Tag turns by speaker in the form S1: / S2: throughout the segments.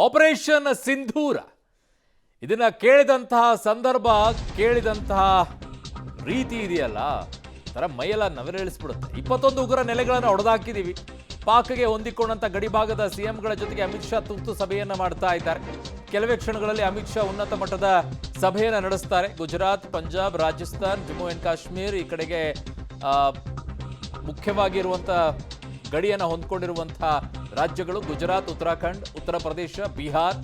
S1: Operation ಸಿಂಧೂರ ಇದನ್ನ ಕೇಳಿದಂತಹ ಸಂದರ್ಭ ಕೇಳಿದಂತಹ ರೀತಿ ಇದೆಯಲ್ಲ ತರ ಮೈಯೆಲ್ಲ ನವರೇಳಿಸ್ಬಿಡುತ್ತೆ. 21 ಉಗ್ರ ನೆಲೆಗಳನ್ನು ಹೊಡೆದಾಕಿದೀವಿ. ಪಾಕ್ಗೆ ಹೊಂದಿಕೊಂಡಂತ ಗಡಿಭಾಗದ ಸಿಎಂಗಳ ಜೊತೆಗೆ ಅಮಿತ್ ಶಾ ತುರ್ತು ಸಭೆಯನ್ನ ಮಾಡ್ತಾ ಇದ್ದಾರೆ. ಕೆಲವೇ ಕ್ಷಣಗಳಲ್ಲಿ ಅಮಿತ್ ಶಾ ಉನ್ನತ ಮಟ್ಟದ ಸಭೆಯನ್ನ ನಡೆಸ್ತಾರೆ. ಗುಜರಾತ್, ಪಂಜಾಬ್, ರಾಜಸ್ಥಾನ್, ಜಮ್ಮು ಅಂಡ್ ಕಾಶ್ಮೀರ್ ಈ ಕಡೆಗೆ ಮುಖ್ಯವಾಗಿರುವಂತಹ ಗಡಿಯನ್ನು ಹೊಂದ್ಕೊಂಡಿರುವಂತಹ ರಾಜ್ಯಗಳು ಗುಜರಾತ್, ಉತ್ತರಾಖಂಡ್, ಉತ್ತರ ಪ್ರದೇಶ, ಬಿಹಾರ್,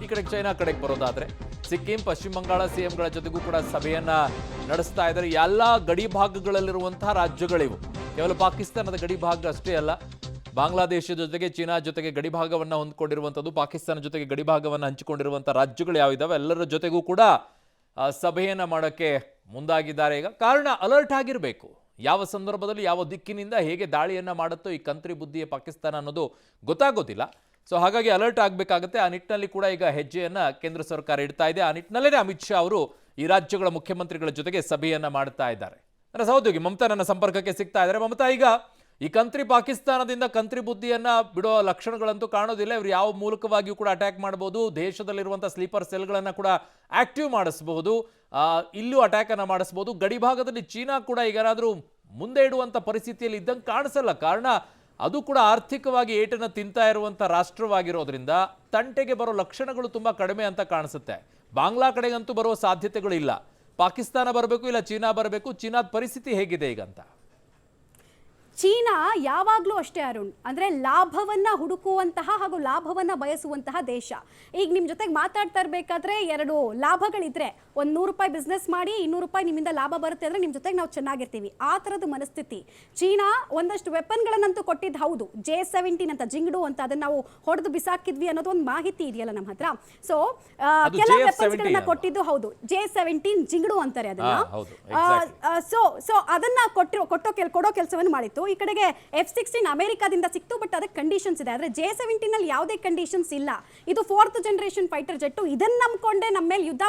S1: ಈ ಕಡೆ ಚೈನಾ ಕಡೆಗೆ ಬರೋದಾದ್ರೆ ಸಿಕ್ಕಿಂ, ಪಶ್ಚಿಮ ಬಂಗಾಳ ಸಿಎಂಗಳ ಜೊತೆಗೂ ಕೂಡ ಸಭೆಯನ್ನ ನಡೆಸ್ತಾ ಇದ್ದಾರೆ. ಎಲ್ಲ ಗಡಿ ಭಾಗಗಳಲ್ಲಿರುವಂತಹ ರಾಜ್ಯಗಳಿವು. ಕೇವಲ ಪಾಕಿಸ್ತಾನದ ಗಡಿ ಭಾಗ ಅಷ್ಟೇ ಅಲ್ಲ, ಬಾಂಗ್ಲಾದೇಶದ ಜೊತೆಗೆ ಚೀನಾ ಜೊತೆಗೆ ಗಡಿ ಭಾಗವನ್ನ ಹೊಂದ್ಕೊಂಡಿರುವಂಥದ್ದು, ಪಾಕಿಸ್ತಾನ ಜೊತೆಗೆ ಗಡಿ ಭಾಗವನ್ನು ಹಂಚಿಕೊಂಡಿರುವಂತಹ ರಾಜ್ಯಗಳು ಯಾವಿದಾವೆ ಎಲ್ಲರ ಜೊತೆಗೂ ಕೂಡ ಸಭೆಯನ್ನ ಮಾಡೋಕ್ಕೆ ಮುಂದಾಗಿದ್ದಾರೆ. ಈಗ ಕಾರಣ ಅಲರ್ಟ್ ಆಗಿರಬೇಕು. ಯಾವ ಸಂದರ್ಭದಲ್ಲಿ ಯಾವ ದಿಕ್ಕಿನಿಂದ ಹೇಗೆ ದಾಳಿಯನ್ನ ಮಾಡುತ್ತೋ ಈ ಕಂತ್ರಿ ಬುದ್ಧಿಯ ಪಾಕಿಸ್ತಾನ ಅನ್ನೋದು ಗೊತ್ತಾಗೋದಿಲ್ಲ. ಸೊ ಹಾಗಾಗಿ ಅಲರ್ಟ್ ಆಗಬೇಕಾಗುತ್ತೆ. ಆ ನಿಟ್ಟಿನಲ್ಲಿ ಕೂಡ ಈಗ ಹೆಜ್ಜೆಯನ್ನ ಕೇಂದ್ರ ಸರ್ಕಾರ ಇಡ್ತಾ ಇದೆ. ಆ ನಿಟ್ಟಿನಲ್ಲೇ ಅಮಿತ್ ಶಾ ಅವರು ಈ ರಾಜ್ಯಗಳ ಮುಖ್ಯಮಂತ್ರಿಗಳ ಜೊತೆಗೆ ಸಭೆಯನ್ನ ಮಾಡ್ತಾ ಇದ್ದಾರೆ. ನನ್ನ ಸಹೋದ್ಯೋಗಿ ಮಮತಾ ನನ್ನ ಸಂಪರ್ಕಕ್ಕೆ ಸಿಗ್ತಾ ಇದ್ದಾರೆ. ಮಮತಾ, ಈಗ ಈ ಕಂತ್ರಿ ಪಾಕಿಸ್ತಾನದಿಂದ ಕಂತ್ರಿ ಬುದ್ಧಿಯನ್ನ ಬಿಡೋ ಲಕ್ಷಣಗಳಂತೂ ಕಾಣೋದಿಲ್ಲ. ಇವರು ಯಾವ ಮೂಲಕವಾಗಿಯೂ ಕೂಡ ಅಟ್ಯಾಕ್ ಮಾಡಬಹುದು. ದೇಶದಲ್ಲಿರುವಂತಹ ಸ್ಲೀಪರ್ ಸೆಲ್ಗಳನ್ನ ಕೂಡ ಆಕ್ಟಿವ್ ಮಾಡಿಸಬಹುದು, ಇಲ್ಲೂ ಅಟ್ಯಾಕ್ ಅನ್ನ ಮಾಡಿಸಬಹುದು. ಗಡಿ ಭಾಗದಲ್ಲಿ ಚೀನಾ ಕೂಡ ಈಗ ಏನಾದರೂ ಮುಂದೆ ಇಡುವಂತ ಪರಿಸ್ಥಿತಿಯಲ್ಲಿ ಇದ್ದಂಗೆ ಕಾಣಿಸಲ್ಲ. ಕಾರಣ ಅದು ಕೂಡ ಆರ್ಥಿಕವಾಗಿ ಏಟನ್ನು ತಿಂತಾ ಇರುವಂತ ರಾಷ್ಟ್ರವಾಗಿರೋದ್ರಿಂದ ತಂಟೆಗೆ ಬರೋ ಲಕ್ಷಣಗಳು ತುಂಬಾ ಕಡಿಮೆ ಅಂತ ಕಾಣಿಸುತ್ತೆ. ಬಾಂಗ್ಲಾ ಕಡೆಗಂತೂ ಬರುವ ಸಾಧ್ಯತೆಗಳು ಇಲ್ಲ. ಪಾಕಿಸ್ತಾನ ಬರಬೇಕು, ಇಲ್ಲ ಚೀನಾ ಬರಬೇಕು. ಚೀನಾದ ಪರಿಸ್ಥಿತಿ ಹೇಗಿದೆ ಈಗ ಅಂತ?
S2: ಚೀನಾ ಯಾವಾಗಲೂ ಅಷ್ಟೇ ಅರುಣ್, ಅಂದರೆ ಲಾಭವನ್ನು ಹುಡುಕುವಂತಹ ಹಾಗೂ ಲಾಭವನ್ನು ಬಯಸುವಂತಹ ದೇಶ. ಈಗ ನಿಮ್ಮ ಜೊತೆಗೆ ಮಾತಾಡ್ತಾ ಇರಬೇಕಾದ್ರೆ ಎರಡು ಲಾಭಗಳಿದ್ರೆ, ಒಂದು 100 ರೂಪಾಯಿ ಬಿಸ್ನೆಸ್ ಮಾಡಿ 200 ರೂಪಾಯಿ ನಿಮ್ಮಿಂದ ಲಾಭ ಬರುತ್ತೆ ಅಂದರೆ ನಿಮ್ಮ ಜೊತೆಗೆ ನಾವು ಚೆನ್ನಾಗಿರ್ತೀವಿ. ಆ ಥರದ ಮನಸ್ಥಿತಿ. ಚೀನಾ ಒಂದಷ್ಟು ವೆಪನ್ಗಳನ್ನಂತೂ ಕೊಟ್ಟಿದ್ದು ಹೌದು. J-17 ಅಂತ ಜಿಂಗಡು ಅಂತ ಅದನ್ನು ನಾವು ಹೊಡೆದು ಬಿಸಾಕಿದ್ವಿ ಅನ್ನೋದು ಒಂದು ಮಾಹಿತಿ ಇದೆಯಲ್ಲ ನಮ್ಮ ಹತ್ರ. ಸೊ ಕೆಲವು ವೆಪನ್ಸ್ಗಳನ್ನ ಕೊಟ್ಟಿದ್ದು ಹೌದು. J-17 ಜಿಂಗಡು ಅಂತಾರೆ ಅದನ್ನ. ಸೊ ಅದನ್ನ ಕೊಡೋ ಕೆಲಸವನ್ನು ಮಾಡಿತ್ತು. ಈ ಕಡೆಗೆ F-16 ಅಮೆರಿಕಾದಿಂದ ಸಿಕ್ತು, ಬಟ್ ಅದಕ್ಕೆ ಕಂಡೀಷನ್ಸ್ ಇದೆ. ಆದರೆ J-17 ನಲ್ಲಿ ಯಾವುದೇ ಕಂಡೀಷನ್ಸ್ ಇಲ್ಲ. ಇದು 4th ಜನರೇಷನ್ ಫೈಟರ್ ಜೆಟ್. ಇದನ್ನ ನಂಬ್ಕೊಂಡೆ ನಮ್ಮ ಮೇಲೆ ಯುದ್ಧ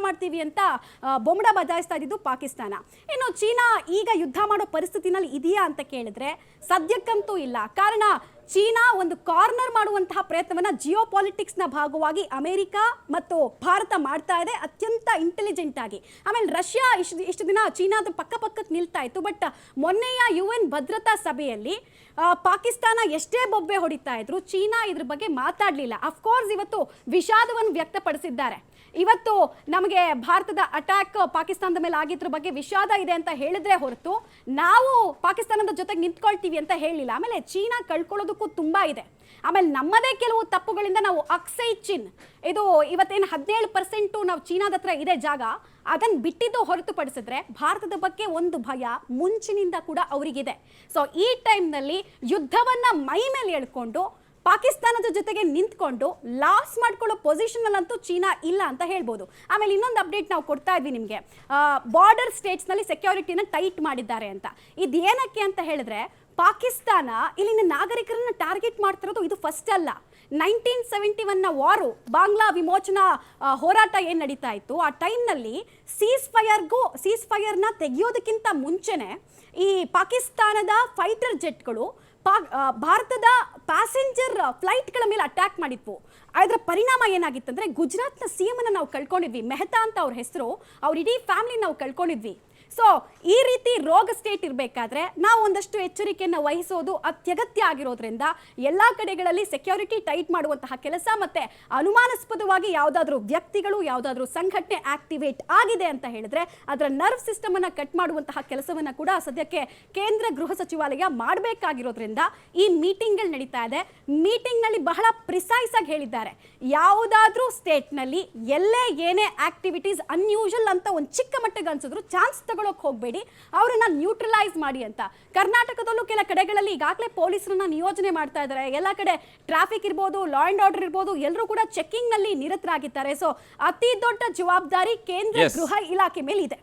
S2: ಮಾಡ್ತೀವಿ ಅಂತ ಬೊಂಬಡ ಬಜಾಯಿಸ್ತಾ ಇದ್ದು ಪಾಕಿಸ್ತಾನ. ಇನ್ನು ಚೀನಾ ಈಗ ಯುದ್ಧ ಮಾಡೋ ಪರಿಸ್ಥಿತಿನಲ್ಲಿ ಇದೆಯಾ ಅಂತ ಕೇಳಿದ್ರೆ ಸದ್ಯಕ್ಕಂತೂ ಇಲ್ಲ. ಕಾರಣ ಚೀನಾ ಒಂದು ಕಾರ್ನರ್ ಮಾಡುವಂತಹ ಪ್ರಯತ್ನವನ್ನ ಜಿಯೋ ಪಾಲಿಟಿಕ್ಸ್ನ ಭಾಗವಾಗಿ ಅಮೆರಿಕ ಮತ್ತು ಭಾರತ ಮಾಡ್ತಾ ಇದೆ, ಅತ್ಯಂತ ಇಂಟೆಲಿಜೆಂಟ್ ಆಗಿ. ಆಮೇಲೆ ರಷ್ಯಾ ಇಷ್ಟು ದಿನ ಚೀನಾದ ಪಕ್ಕಕ್ಕೆ ನಿಲ್ತಾ ಇತ್ತು. ಬಟ್ ಮೊನ್ನೆಯ UN ಭದ್ರತಾ ಸಭೆಯಲ್ಲಿ ಪಾಕಿಸ್ತಾನ ಎಷ್ಟೇ ಬೊಬ್ಬೆ ಹೊಡಿತಾ ಇದ್ರು, ಚೀನಾ ಇದ್ರ ಬಗ್ಗೆ ಮಾತಾಡಲಿಲ್ಲ. ಅಫ್ಕೋರ್ಸ್ ಇವತ್ತು ವಿಷಾದವನ್ನು ವ್ಯಕ್ತಪಡಿಸಿದ್ದಾರೆ. ಇವತ್ತು ನಮಗೆ ಭಾರತದ ಅಟ್ಯಾಕ್ ಪಾಕಿಸ್ತಾನದ ಮೇಲೆ ಆಗಿದ್ರ ಬಗ್ಗೆ ವಿಷಾದ ಇದೆ ಅಂತ ಹೇಳಿದ್ರೆ ಹೊರತು ನಾವು ಪಾಕಿಸ್ತಾನದ ಜೊತೆಗೆ ನಿಂತ್ಕೊಳ್ತೀವಿ ಅಂತ ಹೇಳಿಲ್ಲ. ಆಮೇಲೆ ಚೀನಾ ಕಳ್ಕೊಳ್ಳೋದಕ್ಕೂ ತುಂಬಾ ಇದೆ. ಆಮೇಲೆ ನಮ್ಮದೇ ಕೆಲವು ತಪ್ಪುಗಳಿಂದ ನಾವು ಅಕ್ಸೈ ಚಿನ್, ಇದು ಇವತ್ತೇನು 17% ನಾವು ಚೀನಾದ ಹತ್ರ ಇದೆ ಜಾಗ, ಅದನ್ನು ಬಿಟ್ಟಿದ್ದು ಹೊರತುಪಡಿಸಿದ್ರೆ ಭಾರತದ ಬಗ್ಗೆ ಒಂದು ಭಯ ಮುಂಚಿನಿಂದ ಕೂಡ ಅವರಿಗಿದೆ. ಸೊ ಈ ಟೈಮ್ನಲ್ಲಿ ಯುದ್ಧವನ್ನ ಮೈ ಮೇಲೆ ಎಳ್ಕೊಂಡು ಪಾಕಿಸ್ತಾನದ ಜೊತೆಗೆ ನಿಂತ್ಕೊಂಡು ಲಾಸ್ ಮಾಡ್ಕೊಳ್ಳೋ ಪೊಸಿಷನ್ ಅಂತೂ ಚೀನಾ ಇಲ್ಲ ಅಂತ ಹೇಳ್ಬೋದು. ಆಮೇಲೆ ಇನ್ನೊಂದು ಅಪ್ಡೇಟ್ ನಾವು ಕೊಡ್ತಾ ಇದ್ವಿ ನಿಮಗೆ, ಬಾರ್ಡರ್ ಸ್ಟೇಟ್ಸ್ನಲ್ಲಿ ಸೆಕ್ಯೂರಿಟಿನ ಟೈಟ್ ಮಾಡಿದ್ದಾರೆ ಅಂತ. ಇದೇನಕ್ಕೆ ಅಂತ ಹೇಳಿದ್ರೆ ಪಾಕಿಸ್ತಾನ ಇಲ್ಲಿನ ನಾಗರಿಕರನ್ನ ಟಾರ್ಗೆಟ್ ಮಾಡ್ತಿರೋದು ಇದು ಫಸ್ಟ್ ಅಲ್ಲ. 1971ನ ವಾರು, ಬಾಂಗ್ಲಾ ವಿಮೋಚನಾ ಹೋರಾಟ ಏನು ನಡೀತಾ ಇತ್ತು ಆ ಟೈಮ್ನಲ್ಲಿ ಸೀಸ್ ಫೈರ್ನ ತೆಗೆಯೋದಕ್ಕಿಂತ ಮುಂಚೆನೆ ಈ ಪಾಕಿಸ್ತಾನದ ಫೈಟರ್ ಜೆಟ್ಗಳು ಭಾರತದ ಪ್ಯಾಸೆಂಜರ್ ಫ್ಲೈಟ್ಗಳ ಮೇಲೆ ಅಟ್ಯಾಕ್ ಮಾಡಿದ್ವು. ಅದರ ಪರಿಣಾಮ ಏನಾಗಿತ್ತಂದ್ರೆ ಗುಜರಾತ್ನ CM ಅನ್ನ ನಾವು ಕಳ್ಕೊಂಡಿದ್ವಿ. ಮೆಹ್ತಾ ಅಂತ ಅವ್ರ ಹೆಸರು, ಅವ್ರ ಇಡೀ ಫ್ಯಾಮಿಲಿ ನಾವು ಕಳ್ಕೊಂಡಿದ್ವಿ. ಸೊ ಈ ರೀತಿ ರೋಗ ಸ್ಟೇಟ್ ಇರಬೇಕಾದ್ರೆ ನಾವು ಒಂದಷ್ಟು ಎಚ್ಚರಿಕೆಯನ್ನು ವಹಿಸೋದು ಅತ್ಯಗತ್ಯ ಆಗಿರೋದ್ರಿಂದ ಎಲ್ಲ ಕಡೆಗಳಲ್ಲಿ ಸೆಕ್ಯೂರಿಟಿ ಟೈಟ್ ಮಾಡುವಂತಹ ಕೆಲಸ, ಮತ್ತೆ ಅನುಮಾನಾಸ್ಪದವಾಗಿ ಯಾವುದಾದ್ರೂ ವ್ಯಕ್ತಿಗಳು ಯಾವುದಾದ್ರೂ ಸಂಘಟನೆ ಆಕ್ಟಿವೇಟ್ ಆಗಿದೆ ಅಂತ ಹೇಳಿದ್ರೆ ಅದರ ನರ್ವ್ ಸಿಸ್ಟಮ್ ಅನ್ನ ಕಟ್ ಮಾಡುವಂತಹ ಕೆಲಸವನ್ನ ಕೂಡ ಸದ್ಯಕ್ಕೆ ಕೇಂದ್ರ ಗೃಹ ಸಚಿವಾಲಯ ಮಾಡಬೇಕಾಗಿರೋದ್ರಿಂದ ಈ ಮೀಟಿಂಗ್ಗಳು ನಡೀತಾ ಇದೆ. ಮೀಟಿಂಗ್ ನಲ್ಲಿ ಬಹಳ ಪ್ರಿಸೈಸ್ ಆಗಿ ಹೇಳಿದ್ದಾರೆ, ಯಾವುದಾದ್ರೂ ಸ್ಟೇಟ್ ನಲ್ಲಿ ಎಲ್ಲೇ ಏನೇ ಆಕ್ಟಿವಿಟೀಸ್ ಅನ್ಯೂಶುವಲ್ ಅಂತ ಒಂದು ಚಿಕ್ಕ ಮಟ್ಟಿಗೆ ಅನ್ಸಿದ್ರು ಚಾನ್ಸ್ ತಗೊಳ್ಳೋಕೆ ಹೋಗಬೇಡಿ, ಅವರನ್ನ ನ್ಯೂಟ್ರಲೈಸ್ ಮಾಡಿ ಅಂತ. ಕರ್ನಾಟಕದಲ್ಲೂ ಕೆಲ ಕಡೆಗಳಲ್ಲಿ ಈಗಾಗಲೇ ಪೊಲೀಸರನ್ನ ನಿಯೋಜನೆ ಮಾಡ್ತಾ ಇದ್ದಾರೆ. ಎಲ್ಲ ಕಡೆ ಟ್ರಾಫಿಕ್ ಇರ್ಬೋದು, ಲಾ ಅಂಡ್ ಆರ್ಡರ್ ಇರ್ಬೋದು, ಎಲ್ಲರೂ ಕೂಡ ಚೆಕಿಂಗ್ ನಲ್ಲಿ ನಿರತರಾಗಿದ್ದಾರೆ. ಸೊ ಅತಿ ದೊಡ್ಡ ಜವಾಬ್ದಾರಿ ಕೇಂದ್ರ ಗೃಹ ಇಲಾಖೆ ಮೇಲೆ ಇದೆ.